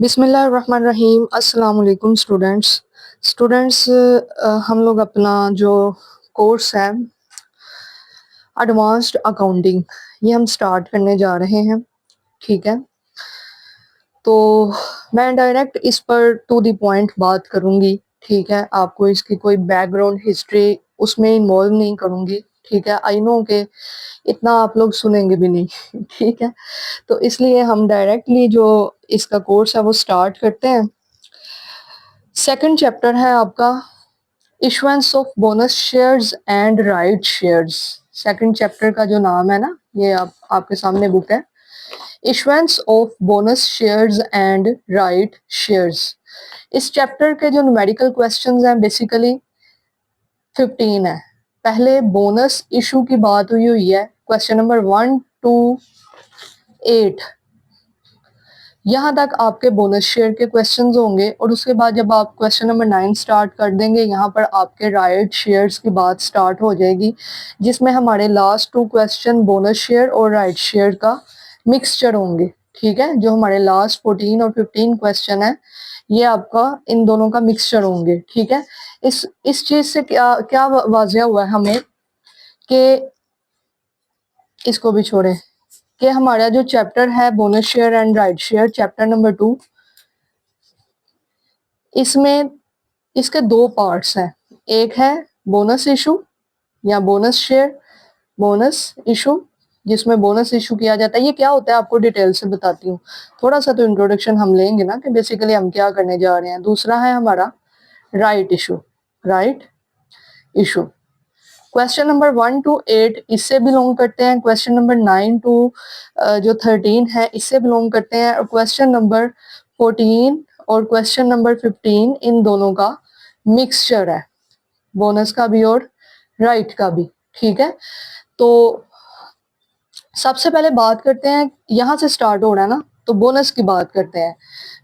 बिस्मिल्लाहिर्रहमानिर्रहीम। अस्सलाम वालेकुम स्टूडेंट्स। हम लोग अपना जो कोर्स है एडवांस्ड अकाउंटिंग ये हम स्टार्ट करने जा रहे हैं। ठीक है, तो मैं डायरेक्ट इस पर टू द पॉइंट बात करूंगी। ठीक है, आपको इसकी कोई बैकग्राउंड हिस्ट्री उसमें इन्वॉल्व नहीं करूंगी। ठीक है, आई नो के इतना आप लोग सुनेंगे भी नहीं। ठीक है, तो इसलिए हम डायरेक्टली जो इसका कोर्स है वो स्टार्ट करते हैं। सेकंड चैप्टर है आपका issuance of bonus shares and right shares. Second chapter का जो नाम है ना, ये आपके सामने बुक है, issuance of bonus shares and right shares. इस चैप्टर के जो न्यूमेरिकल क्वेश्चंस हैं बेसिकली 15 है। पहले बोनस इशू की बात हुई है, क्वेश्चन नंबर 1 to 8 यहाँ तक आपके बोनस शेयर के क्वेश्चंस होंगे, और उसके बाद जब आप क्वेश्चन नंबर 9 स्टार्ट कर देंगे यहाँ पर आपके राइट शेयर्स की बात स्टार्ट हो जाएगी, जिसमें हमारे लास्ट 2 क्वेश्चन बोनस शेयर और राइट शेयर का मिक्सचर होंगे। ठीक है, जो हमारे लास्ट 14 और 15 क्वेश्चन है ये आपका इन दोनों का मिक्सचर होंगे। ठीक है, इस चीज से क्या क्या वाजिया हुआ है हमें कि इसको भी छोड़े कि हमारा जो चैप्टर है bonus share and right share chapter number 2, इसमें इसके 2 पार्ट्स हैं। एक है बोनस इशू या बोनस शेयर बोनस इशू, जिसमें बोनस इशू किया जाता है। ये क्या होता है आपको डिटेल से बताती हूँ, थोड़ा सा तो इंट्रोडक्शन हम लेंगे ना कि बेसिकली हम क्या करने जा रहे हैं। दूसरा है हमारा right issue. Right issue question number 1 to 8 इससे बिलोंग करते हैं, क्वेश्चन नंबर 9 to जो 13 है इससे बिलोंग करते हैं, और क्वेश्चन नंबर 14 और क्वेश्चन नंबर 15 इन दोनों का मिक्सचर है, बोनस का भी और राइट का भी। ठीक है, तो सबसे पहले बात करते हैं, यहाँ से स्टार्ट हो रहा है ना, तो बोनस की बात करते हैं।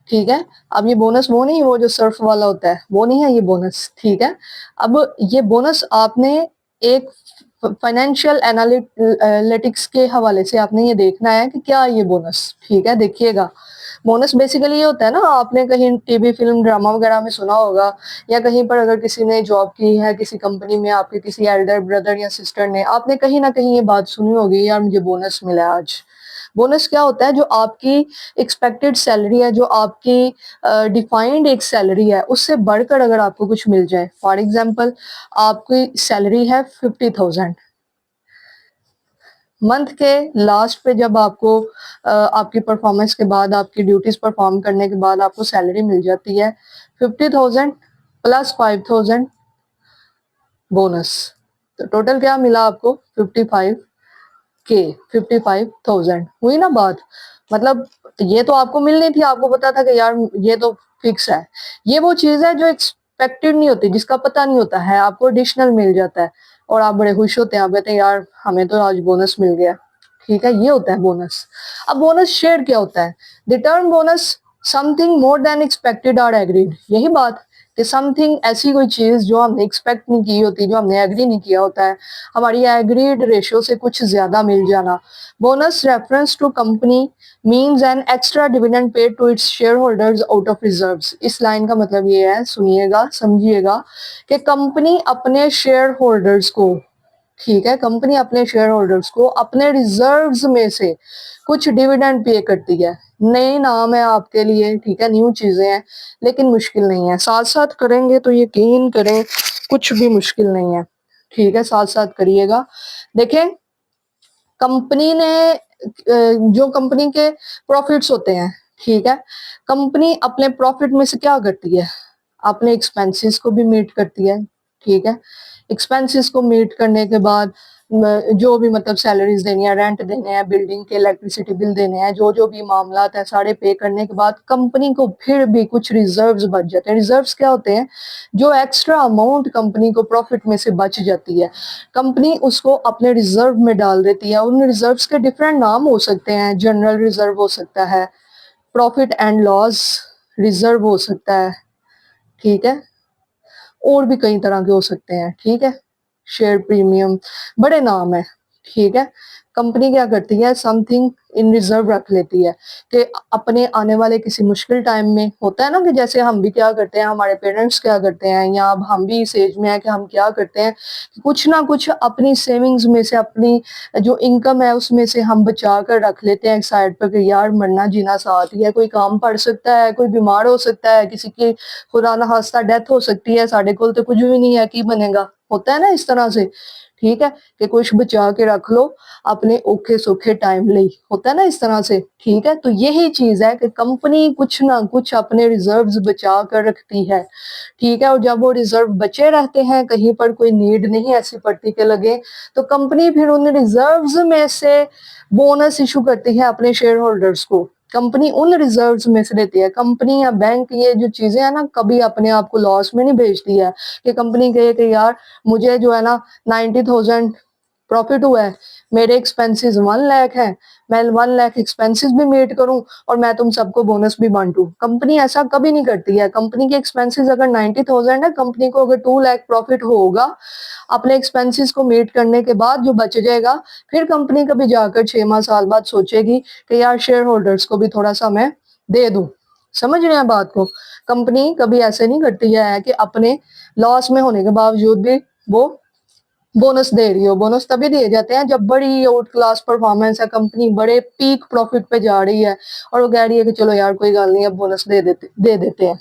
ठीक है, अब ये बोनस वो नहीं, वो जो सर्फ वाला होता है वो नहीं है ये बोनस। ठीक है, अब ये बोनस आपने एक फाइनेंशियल एनालिटिक्स के हवाले से आपने ये देखना है कि क्या ये बोनस। ठीक है, देखिएगा बोनस बेसिकली ये होता है ना, आपने कहीं टीवी फिल्म ड्रामा वगैरह में सुना होगा, या कहीं पर अगर किसी ने जॉब की है किसी कंपनी में, आपके किसी एल्डर ब्रदर या सिस्टर ने, आपने कहीं ना कहीं ये बात सुनी होगी, यार मुझे बोनस मिला आज। बोनस क्या होता है, जो आपकी एक्सपेक्टेड सैलरी है, जो आपकी डिफाइंड एक सैलरी है, उससे बढ़कर अगर आपको कुछ मिल जाए। फॉर एग्जांपल आपकी सैलरी है 50,000, मंथ के लास्ट पे जब आपको आपकी परफॉर्मेंस के बाद, आपकी ड्यूटीज परफॉर्म करने के बाद आपको सैलरी मिल जाती है 50,000 प्लस 5,000 बोनस, तो टोटल क्या मिला आपको 55,000 हुई ना बात। मतलब ये तो आपको मिलनी थी, आपको पता था कि यार ये तो फिक्स है। ये वो चीज है जो एक्सपेक्टेड नहीं होती, जिसका पता नहीं होता है, आपको एडिशनल मिल जाता है और आप बड़े खुश होते हैं, आप कहते हैं यार हमें तो आज बोनस मिल गया। ठीक है, ये होता है बोनस। अब बोनस शेयर क्या होता है, the term bonus something more than expected और एग्रीड, यही बात कि समथिंग ऐसी कोई चीज जो हमने एक्सपेक्ट नहीं की होती, जो हमने एग्री नहीं किया होता है, हमारी एग्रीड रेशियो से कुछ ज्यादा मिल जाना। Bonus reference to company means an extra dividend paid to its shareholders out of reserves. इस लाइन का मतलब ये है, सुनिएगा समझिएगा, कि कंपनी अपने शेयर होल्डर्स को, ठीक है, कंपनी अपने शेयर होल्डर्स को अपने रिजर्व्स में से कुछ डिविडेंड पे करती है। नए नाम है आपके लिए, ठीक है, न्यू चीजें हैं, लेकिन मुश्किल नहीं है, साथ साथ करेंगे तो यकीन करें कुछ भी मुश्किल नहीं है। ठीक है, साथ साथ करिएगा। देखें, कंपनी ने जो कंपनी के प्रॉफिट्स होते हैं, ठीक है, कंपनी अपने प्रॉफिट में से क्या करती है, अपने एक्सपेंसेस को भी मीट करती है। ठीक है, एक्सपेंसेस को मीट करने के बाद जो भी मतलब सैलरीज देनी है, रेंट देने हैं, बिल्डिंग के इलेक्ट्रिसिटी बिल देने हैं, जो जो भी मामला है सारे पे करने के बाद कंपनी को फिर भी कुछ रिजर्व्स बच जाते हैं। रिजर्व्स क्या होते हैं, जो एक्स्ट्रा अमाउंट कंपनी को प्रॉफिट में से बच जाती है, कंपनी उसको अपने रिजर्व में डाल देती है। उन रिजर्व्स के डिफरेंट नाम हो सकते हैं, जनरल रिजर्व हो सकता है, प्रॉफिट एंड लॉस रिजर्व हो सकता है, ठीक है, और भी कई तरह के हो सकते हैं। ठीक है, शेयर प्रीमियम, बड़े नाम है। ठीक है, कंपनी क्या करती है, समथिंग इन रिजर्व रख लेती है कि अपने आने वाले किसी मुश्किल टाइम में, होता है ना कि जैसे हम भी क्या करते हैं, हमारे पेरेंट्स क्या करते हैं, या अब हम भी इस एज में है कि हम क्या करते हैं, कुछ ना कुछ अपनी सेविंग्स में से, अपनी जो इनकम है उसमें से हम बचा कर रख लेते हैं एक साइड पर कि यार मरना जीना साथ ही है, कोई काम पड़ सकता है, कोई बीमार हो सकता है, किसी की खुदा ना खास्ता डेथ हो सकती है, साढ़े कोल तो कुछ भी नहीं है, की बनेगा, होता है ना इस तरह से। ठीक है कि कुछ बचा के रख लो अपने औखे सौखे टाइम ਲਈ, होता है ना इस तरह से। ठीक है, तो यही चीज है कि कंपनी कुछ ना कुछ अपने रिजर्व्स बचा कर रखती है। ठीक है, और जब वो रिजर्व बचे रहते हैं, कहीं पर कोई नीड नहीं ऐसी पड़ती के लगे, तो कंपनी फिर उन रिजर्व्स में से बोनस इशू करती है अपने शेयर होल्डर्स को। कंपनी उन रिजर्व्स में से देती है। कंपनी या बैंक ये जो चीजें है ना, कभी अपने आप को लॉस में नहीं भेजती है कि कंपनी कहे कि यार मुझे जो है ना 90,000 प्रॉफिट हुआ है, मेरे एक्सपेंसेस 1 लाख है, मैं 1 लाख एक्सपेंसेस भी मीट करूं और मैं तुम सबको बोनस भी बांटूं। कंपनी ऐसा कभी नहीं करती है। कंपनी के एक्सपेंसेस अगर 90,000 है, कंपनी को अगर 2 लाख प्रॉफिट होगा, अपने एक्सपेंसेस को मीट करने के बाद जो बच जाएगा, फिर कंपनी कभी जाकर 6 माह साल बाद सोचेगी कि यार शेयर होल्डर्स को भी थोड़ा सा मैं दे दूं। समझ रहे हैं बात को? कंपनी कभी ऐसे नहीं करती है कि अपने लॉस में होने के बावजूद भी वो बोनस दे रही हो। बोनस तभी दिए जाते हैं जब बड़ी आउट क्लास परफॉर्मेंस है, कंपनी बड़े पीक प्रॉफिट पे जा रही है और वो कह रही है कि चलो यार कोई गल नहीं, अब बोनस दे देते हैं।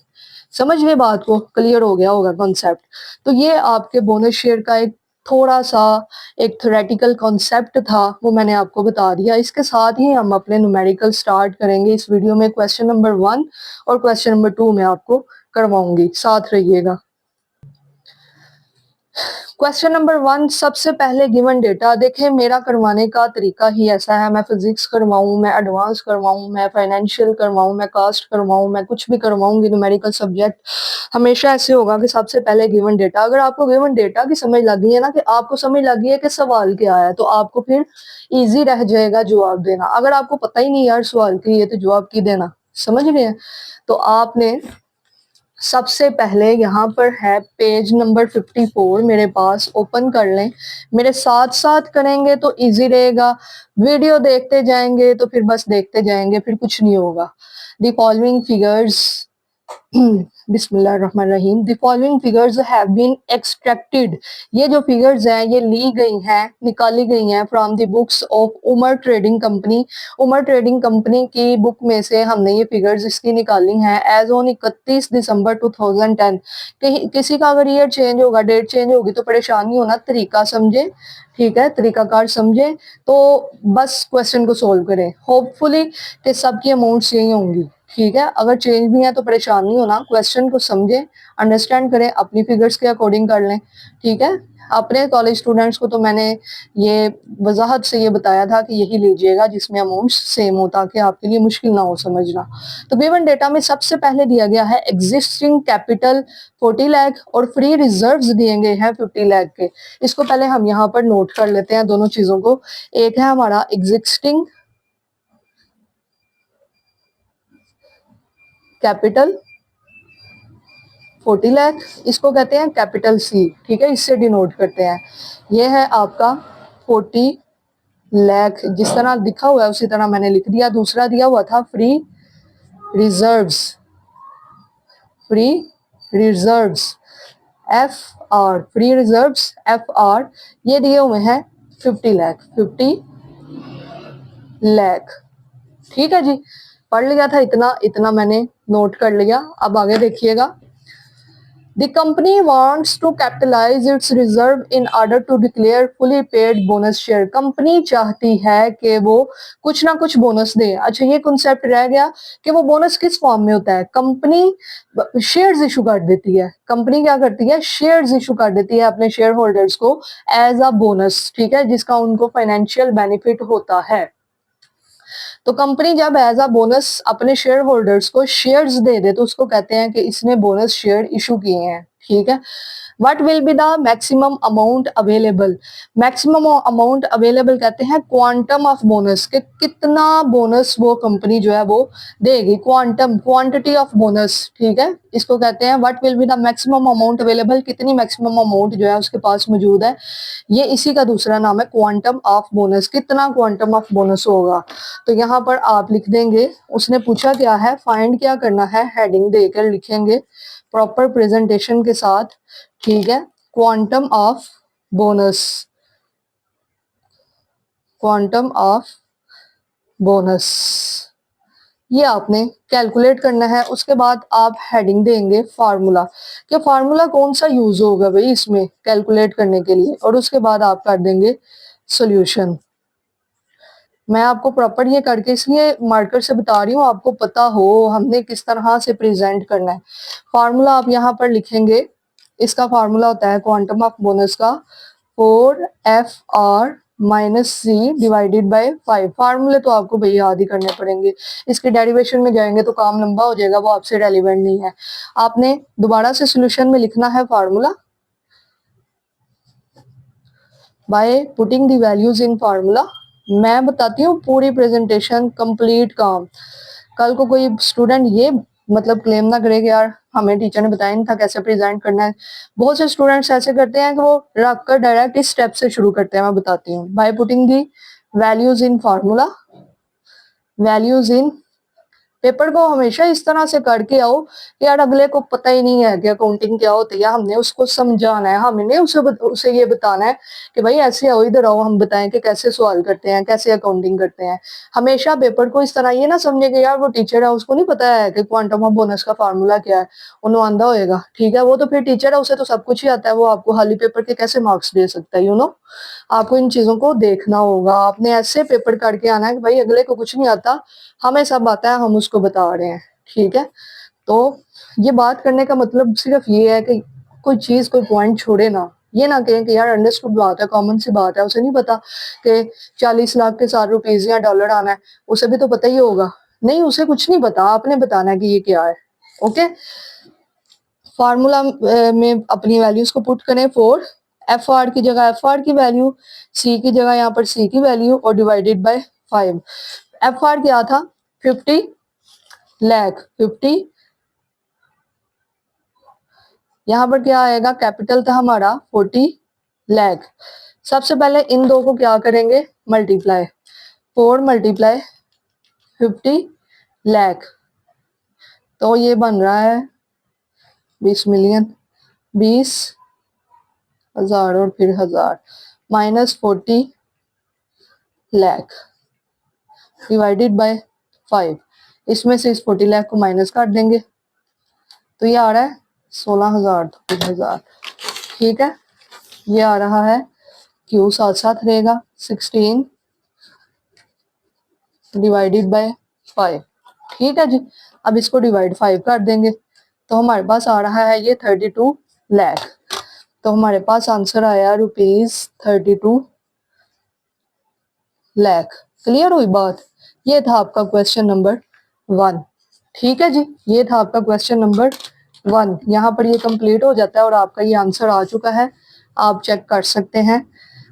समझ गए बात को? क्लियर हो गया होगा कॉन्सेप्ट। तो ये आपके बोनस शेयर का एक थोड़ा सा एक थ्योरेटिकल कॉन्सेप्ट था, वो मैंने आपको बता दिया। इसके साथ ही हम अपने न्यूमेरिकल स्टार्ट करेंगे इस वीडियो में। क्वेश्चन नंबर 1 और क्वेश्चन नंबर 2 मैं आपको करवाऊंगी, साथ रहिएगा। क्वेश्चन नंबर 1, सबसे पहले गिवन डेटा। देखें, मेरा करवाने का तरीका ही ऐसा है, मैं फिजिक्स करवाऊं, मैं एडवांस करवाऊं, मैं फाइनेंशियल करवाऊं, मैं कास्ट करवाऊं, मैं कुछ भी करवाऊंगी न्यूमेरिकल सब्जेक्ट, हमेशा ऐसे होगा कि सबसे पहले गिवन डेटा। अगर आपको गिवन डेटा की समझ लग गई है ना, कि आपको समझ लग गई है कि सवाल क्या है, तो आपको फिर ईजी रह जाएगा जवाब देना। अगर आपको पता ही नहीं यार सवाल की है, तो जवाब की देना। समझ रहे हैं? तो आपने सबसे पहले यहाँ पर है पेज नंबर 54 मेरे पास, ओपन कर लें। मेरे साथ साथ करेंगे तो इजी रहेगा, वीडियो देखते जाएंगे तो फिर बस देखते जाएंगे, फिर कुछ नहीं होगा। द फॉलोइंग फिगर्स बिस्मिल्लाहिर्रहमानिर्रहीम। The following figures have been extracted. ये जो फिगर्स हैं ये ली गई हैं, निकाली गई हैं from the books of Umar trading company. Umar trading company की बुक में से हमने ये फिगर्स इसकी निकाली हैं एज ऑन 31 दिसंबर 2010। किसी का अगर ईयर चेंज होगा, डेट चेंज होगी तो परेशानी होना, तरीका समझे। ठीक है, तरीकाकार समझे तो बस क्वेश्चन को सोल्व करें। होपफुली कि सबकी अमाउंट्स यही होंगी। ठीक है, अगर चेंज भी है तो परेशान नहीं होना, क्वेश्चन को समझें, अंडरस्टैंड करें, अपनी फिगर्स के अकॉर्डिंग कर लें। ठीक है, अपने कॉलेज स्टूडेंट्स को तो मैंने ये वजाहत से ये बताया था कि यही लीजिएगा जिसमें अमाउंट्स सेम हो, ताकि आपके लिए मुश्किल ना हो समझना। तो गिवन डेटा में सबसे पहले दिया गया है एग्जिस्टिंग कैपिटल 40 लाख और फ्री रिजर्व्स दिए गए हैं 50 लाख के। इसको पहले हम यहाँ पर नोट कर लेते हैं दोनों चीजों को। एक है हमारा एग्जिस्टिंग कैपिटल 40 लाख, इसको कहते हैं कैपिटल सी। ठीक है, इससे डिनोट करते हैं। ये है आपका 40 लाख, जिस तरह लिखा हुआ है उसी तरह मैंने लिख दिया। दूसरा दिया हुआ था free reserves, free reserves F R, free reserves F R, ये दिए हुए हैं 50 लाख, 50 लाख। ठीक है जी, पढ़ लिया था, इतना इतना मैंने नोट कर लिया। अब आगे देखिएगा। The company wants to capitalize its reserve in order to declare fully paid bonus share. Company चाहती है कि वो कुछ ना कुछ बोनस दे। अच्छा, ये कॉन्सेप्ट रह गया कि वो बोनस किस फॉर्म में होता है। कंपनी शेयर्स इशू कर देती है। कंपनी क्या करती है? शेयर्स इशू कर देती है अपने शेयर होल्डर्स को एज अ बोनस। ठीक है, जिसका उनको फाइनेंशियल बेनिफिट होता है। तो कंपनी जब एज अ बोनस अपने शेयर होल्डर्स को शेयर्स दे दे तो उसको कहते हैं कि इसने बोनस शेयर इशू किए हैं। ठीक है। What will be the maximum amount available? Maximum amount available कहते हैं क्वांटम ऑफ बोनस, के कितना बोनस वो कंपनी जो है वो देगी, क्वांटम, क्वांटिटी ऑफ बोनस, ठीक है, इसको कहते हैं what will be the maximum amount available, कितनी मैक्सिमम अमाउंट जो है उसके पास मौजूद है, ये इसी का दूसरा नाम है क्वांटम ऑफ बोनस, कितना क्वांटम ऑफ बोनस होगा। तो यहाँ पर आप लिख देंगे, उसने पूछा क्या है, फाइंड क्या करना है, हेडिंग देकर लिखेंगे प्रॉपर प्रेजेंटेशन के साथ, ठीक है, quantum of bonus, quantum of bonus, ये आपने कैलकुलेट करना है। उसके बाद आप हेडिंग देंगे फार्मूला, कि फार्मूला कौन सा यूज होगा भाई इसमें कैलकुलेट करने के लिए, और उसके बाद आप कर देंगे सॉल्यूशन। मैं आपको प्रॉपर ये करके इसलिए मार्कर से बता रही हूँ, आपको पता हो हमने किस तरह से प्रेजेंट करना है। फार्मूला आप यहाँ पर लिखेंगे, इसका फार्मूला होता है क्वांटम ऑफ बोनस का 4FR minus C divided by 5। फार्मूले तो आपको भैया याद ही करने पड़ेंगे, इसके डेरिवेशन में जाएंगे तो काम लंबा हो जाएगा, वो आपसे रेलिवेंट नहीं है। आपने दोबारा से सोल्यूशन में लिखना है formula by putting the values in formula. मैं बताती हूँ पूरी प्रेजेंटेशन कंप्लीट काम, कल को कोई स्टूडेंट ये मतलब क्लेम ना करे कि यार हमें टीचर ने बताया नहीं था कैसे प्रेजेंट करना है। बहुत से स्टूडेंट्स ऐसे करते हैं कि वो रख कर डायरेक्ट इस स्टेप से शुरू करते हैं। मैं बताती हूँ, by putting the values in formula, values in, paper को हमेशा इस तरह से करके आओ कि यार अगले को पता ही नहीं है कि अकाउंटिंग क्या होती है, हमने उसको समझाना है, हमने उसे ये बताना है कि भाई ऐसे आओ, इधर आओ, हम बताएं कि कैसे सवाल करते हैं, कैसे अकाउंटिंग करते हैं। हमेशा पेपर को इस तरह ये ना समझे कि यार वो टीचर है उसको नहीं पता है कि क्वांटम ऑफ बोनस का फार्मूला क्या है, उन्होंने आंधा होएगा, ठीक है, वो तो फिर टीचर है, उसे तो सब कुछ ही आता है, वो आपको खाली पेपर के कैसे मार्क्स दे सकता है, यू नो। आपको इन चीजों को देखना होगा, आपने ऐसे पेपर करके आना है कि भाई अगले को कुछ नहीं आता, हमें सब आता है, हम उसको बता रहे हैं, ठीक है। तो ये बात करने का मतलब सिर्फ ये है कि कोई चीज कोई पॉइंट छोड़े ना, ये ना कहें कि यार अंडरस्टूड बात है, कॉमन सी बात है, उसे नहीं पता कि 40 लाख के 4 रुपीज या डॉलर आना है, उसे भी तो पता ही होगा, नहीं उसे कुछ नहीं पता, आपने बताना है कि ये क्या है। ओके, फार्मूला में अपनी वैल्यूज को पुट करें, 4FR की जगह FR की वैल्यू, C की जगह यहाँ पर C की वैल्यू, और डिवाइडेड बाय 5। FR क्या था, 50 लाख, 50, यहाँ पर क्या आएगा, कैपिटल था हमारा 40 लाख। सबसे पहले इन दो को क्या करेंगे, मल्टीप्लाई, 4 मल्टीप्लाई 50 लाख, तो ये बन रहा है 20 मिलियन, 20,000 और फिर 1000, माइनस 40 लाख डिवाइडेड बाय 5। इसमें से इस 40 लाख को माइनस कर देंगे तो ये आ रहा है 16,000, तो 1000, ठीक है। ये आ रहा है, क्यू साथ साथ रहेगा, 16 डिवाइडेड बाय 5, ठीक है जी। अब इसको डिवाइड 5 कर देंगे तो हमारे पास आ रहा है ये 32 लाख। तो हमारे पास आंसर आया ₹32 लाख। क्लियर हुई बात, ये था आपका क्वेश्चन नंबर 1, ठीक है जी, ये था आपका क्वेश्चन नंबर 1। यहाँ पर ये कंप्लीट हो जाता है और आपका ये आंसर आ चुका है, आप चेक कर सकते हैं।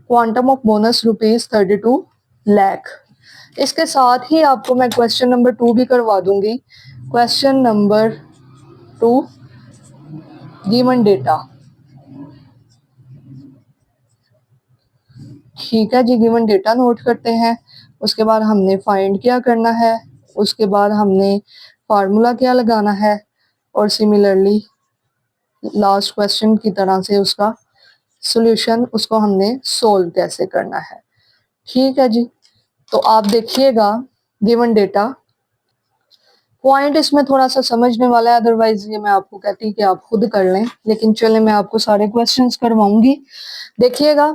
Quantum of bonus ₹32 lakh. इसके साथ ही आपको मैं क्वेश्चन नंबर 2 भी करवा दूंगी। क्वेश्चन नंबर 2, गिवन डेटा, ठीक है जी, गिवन डेटा नोट करते हैं। उसके बाद हमने फाइंड क्या करना है, उसके बाद हमने फार्मूला क्या लगाना है, और सिमिलरली लास्ट क्वेश्चन की तरह से उसका सॉल्यूशन, उसको हमने सोल्व कैसे करना है, ठीक है जी। तो आप देखिएगा गिवन डेटा, पॉइंट इसमें थोड़ा सा समझने वाला है, अदरवाइज ये मैं आपको कहती कि आप खुद कर लें, लेकिन चले मैं आपको सारे क्वेश्चंस करवाऊंगी। देखिएगा,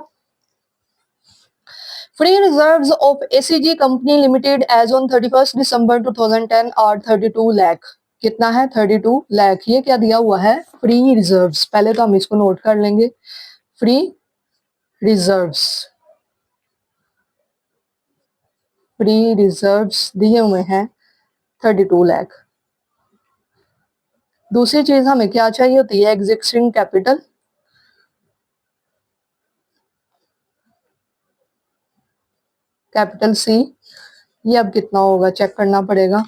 free reserves of ACG company limited as on 31 December 2010 are 32 lakh. कितना है, 32 लाख। ये क्या दिया हुआ है, फ्री रिजर्व्स। पहले तो हम इसको नोट कर लेंगे, फ्री रिजर्व्स, फ्री रिजर्व्स दिए हुए हैं 32 लाख। दूसरी चीज हमें क्या चाहिए होती है, एग्जिस्टिंग कैपिटल। कैपिटल सी, ये अब कितना होगा चेक करना पड़ेगा।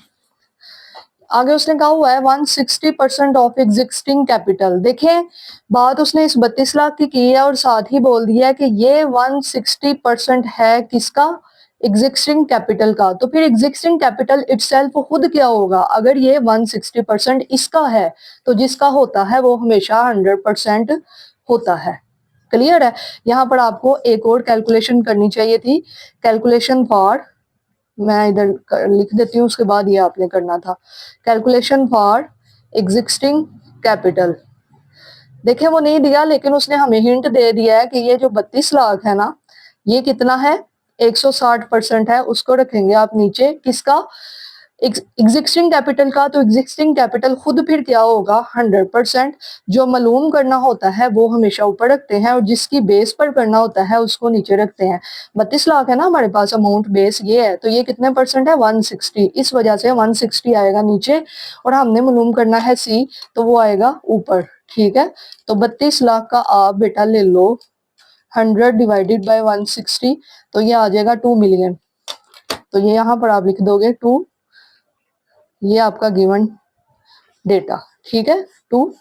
आगे उसने कहा हुआ है 160% ऑफ एग्जिस्टिंग कैपिटल। देखें बात उसने इस 32 लाख की है और साथ ही बोल दिया है कि ये 160% है किसका, एग्जिस्टिंग कैपिटल का। तो फिर एग्जिस्टिंग कैपिटल इटसेल्फ खुद क्या होगा, अगर ये 160% इसका है तो जिसका होता है वो हमेशा 100% होता है। क्लियर है। यहाँ पर आपको एक और कैलकुलेशन करनी चाहिए थी, कैलकुलेशन फॉर, मैं इधर लिख देती हूँ, उसके बाद ये आपने करना था। Calculation for existing capital. देखिए वो नहीं दिया लेकिन उसने हमें हिंट दे दिया है कि ये जो 32 लाख है ना, ये कितना है, 160% है, उसको रखेंगे आप नीचे किसका, एग्जिस्टिंग कैपिटल का। तो एग्जिस्टिंग कैपिटल खुद फिर क्या होगा, 100%। जो मालूम करना होता है वो हमेशा ऊपर रखते हैं और जिसकी बेस पर करना होता है उसको नीचे रखते हैं। 32 लाख है ना हमारे पास, अमाउंट बेस ये है, तो ये कितने परसेंट है, 160, इस वजह से 160 आएगा नीचे और हमने मालूम करना है सी, तो वो आएगा ऊपर। ठीक है, तो 32 लाख का आप बेटा ले लो 100 डिवाइडेड बाय 160, तो ये आ जाएगा 2 मिलियन। तो ये यहाँ पर आप लिख दोगे 2, ये आपका गिवन डेटा। ठीक है, 2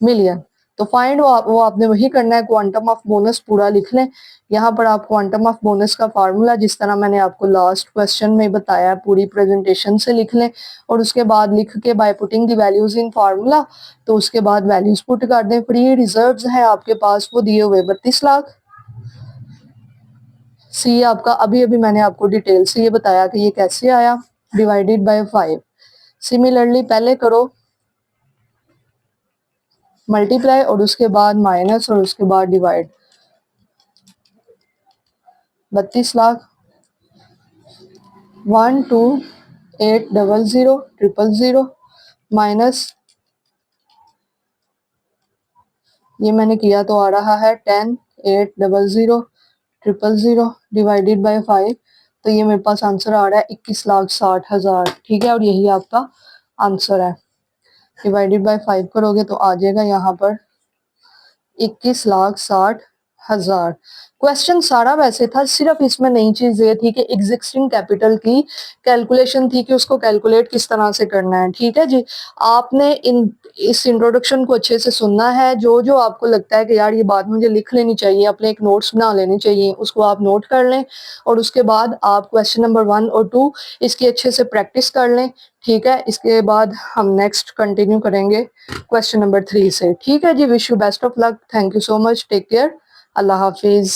मिलियन। तो फाइंड वो आपने वही करना है, क्वांटम ऑफ बोनस पूरा लिख लें। यहाँ पर आप क्वांटम ऑफ बोनस का फार्मूला जिस तरह मैंने आपको लास्ट क्वेश्चन में बताया पूरी प्रेजेंटेशन से लिख लें और उसके बाद लिख के by putting the values in formula, तो उसके बाद वैल्यूज पुट कर दें। फ्री रिजर्व्स है आपके पास वो दिए हुए 32 लाख। सी आपका अभी अभी मैंने आपको डिटेल से ये बताया कि ये कैसे आया, डिवाइडेड बाय 5। सिमिलरली पहले करो मल्टीप्लाई और उसके बाद माइनस और उसके बाद डिवाइड। 32 लाख 1280000 माइनस, ये मैंने किया तो आ रहा है 1080000 डिवाइडेड बाय 5। तो ये मेरे पास आंसर आ रहा है 21,60,000। ठीक है, और यही आपका आंसर है। डिवाइडेड बाय 5 करोगे तो आ जाएगा यहाँ पर 21,60,000। क्वेश्चन सारा वैसे था, सिर्फ इसमें नई चीज ये थी कि एग्जिस्टिंग कैपिटल की कैलकुलेशन थी कि उसको कैलकुलेट किस तरह से करना है। ठीक है जी, आपने इस इंट्रोडक्शन को अच्छे से सुनना है। जो जो आपको लगता है कि यार ये बात मुझे लिख लेनी चाहिए, अपने एक नोट्स बना लेने चाहिए, उसको आप नोट कर लें और उसके बाद आप क्वेश्चन नंबर 1 और 2 इसकी अच्छे से प्रैक्टिस कर लें। ठीक है, इसके बाद हम नेक्स्ट कंटिन्यू करेंगे क्वेश्चन नंबर 3 से। ठीक है जी, wish you best of luck, thank you so much, take care, Allah Hafiz.